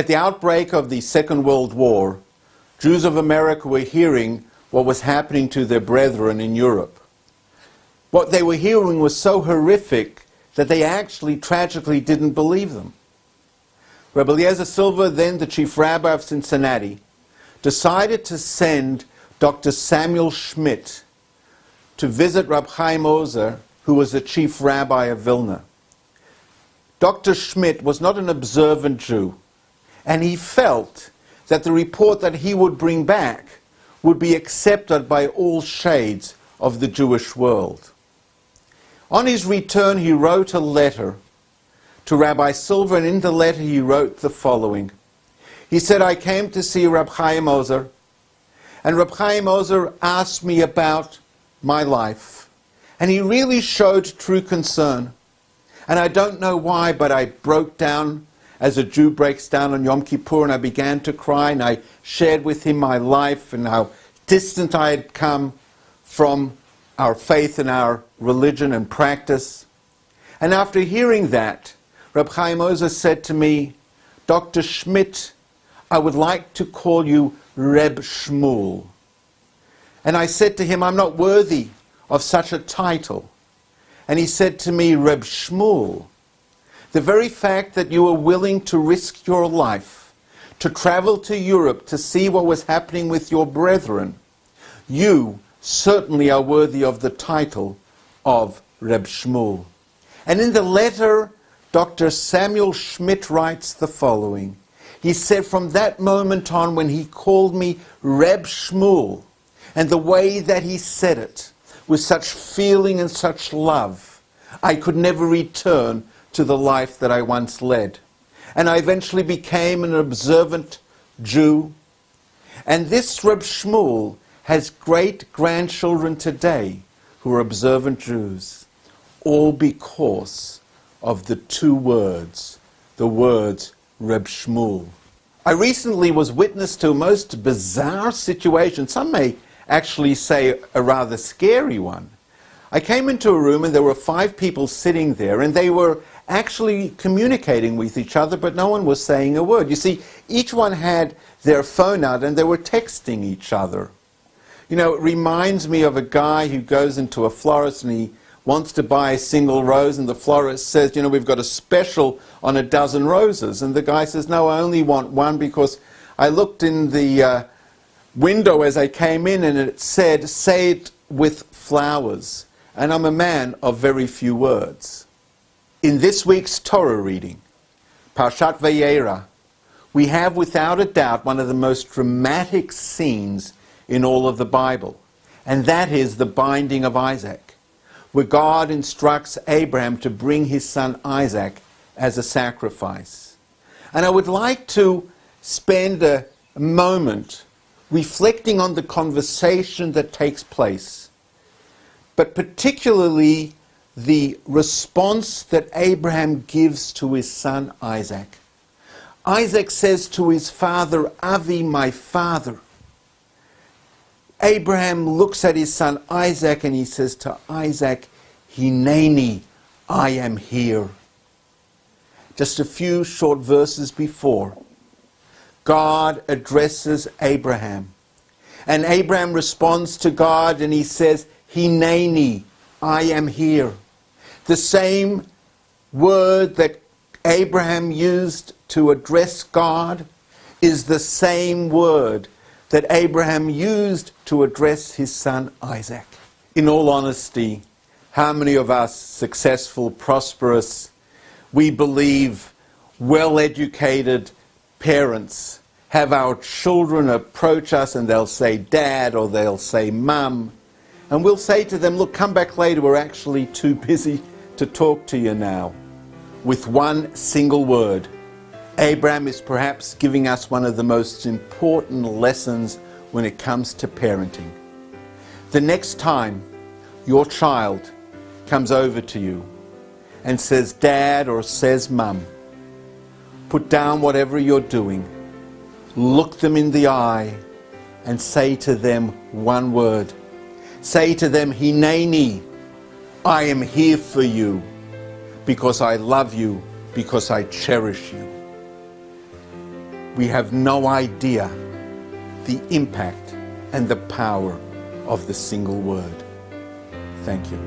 at the outbreak of the Second World War, Jews of America were hearing what was happening to their brethren in Europe. What they were hearing was so horrific that they actually tragically didn't believe them. Rabbi Eliezer Silver, then the chief rabbi of Cincinnati, decided to send Dr. Samuel Schmidt to visit Rab Chaim Ozer, who was the chief rabbi of Vilna. Dr. Schmidt was not an observant Jew, and he felt that the report that he would bring back would be accepted by all shades of the Jewish world. On his return, he wrote a letter to Rabbi Silver, and in the letter he wrote the following. He said, I came to see Rab Chaim Ozer, and Rab Chaim Ozer asked me about my life, and he really showed true concern. And I don't know why, but I broke down as a Jew breaks down on Yom Kippur, and I began to cry, and I shared with him my life and how distant I had come from our faith and our religion and practice. And after hearing that, Reb Chaim Ozer said to me, Dr. Schmidt, I would like to call you Reb Shmuel. And I said to him, I'm not worthy of such a title. And he said to me, Reb Shmuel, the very fact that you were willing to risk your life, to travel to Europe to see what was happening with your brethren, you certainly are worthy of the title of Reb Shmuel. And in the letter, Dr. Samuel Schmidt writes the following. He said, from that moment on when he called me Reb Shmuel, and the way that he said it, with such feeling and such love, I could never return to the life that I once led. And I eventually became an observant Jew. And this Reb Shmuel has great-grandchildren today who are observant Jews, all because of the two words, the words Reb Shmuel. I recently was witness to a most bizarre situation, some may actually say a rather scary one. I came into a room and there were 5 people sitting there, and they were actually communicating with each other, but no one was saying a word. You see, each one had their phone out and they were texting each other. You know, it reminds me of a guy who goes into a florist and he wants to buy a single rose, and the florist says, you know, we've got a special on a dozen roses. And the guy says, no, I only want one because I looked in the window as I came in and it said, say it with flowers. And I'm a man of very few words. In this week's Torah reading, Parshat Vayera, we have without a doubt one of the most dramatic scenes in all of the Bible. And that is the binding of Isaac, where God instructs Abraham to bring his son Isaac as a sacrifice. And I would like to spend a moment reflecting on the conversation that takes place, but particularly the response that Abraham gives to his son Isaac. Isaac says to his father, Avi, my father. Abraham looks at his son Isaac and he says to Isaac, Hineni, I am here. Just a few short verses before, God addresses Abraham. And Abraham responds to God and he says, Hineni, I am here. The same word that Abraham used to address God is the same word that Abraham used to address his son Isaac. In all honesty, how many of us, successful, prosperous, we believe, well-educated parents have our children approach us and they'll say dad or they'll say mum, and we'll say to them, look, come back later, we're actually too busy to talk to you now. With one single word, Abraham is perhaps giving us one of the most important lessons when it comes to parenting. The next time your child comes over to you and says dad or says mum, put down whatever you're doing, look them in the eye and say to them one word. Say to them, Hineni, I am here for you because I love you, because I cherish you. we have no idea the impact and the power of the single word. Thank you.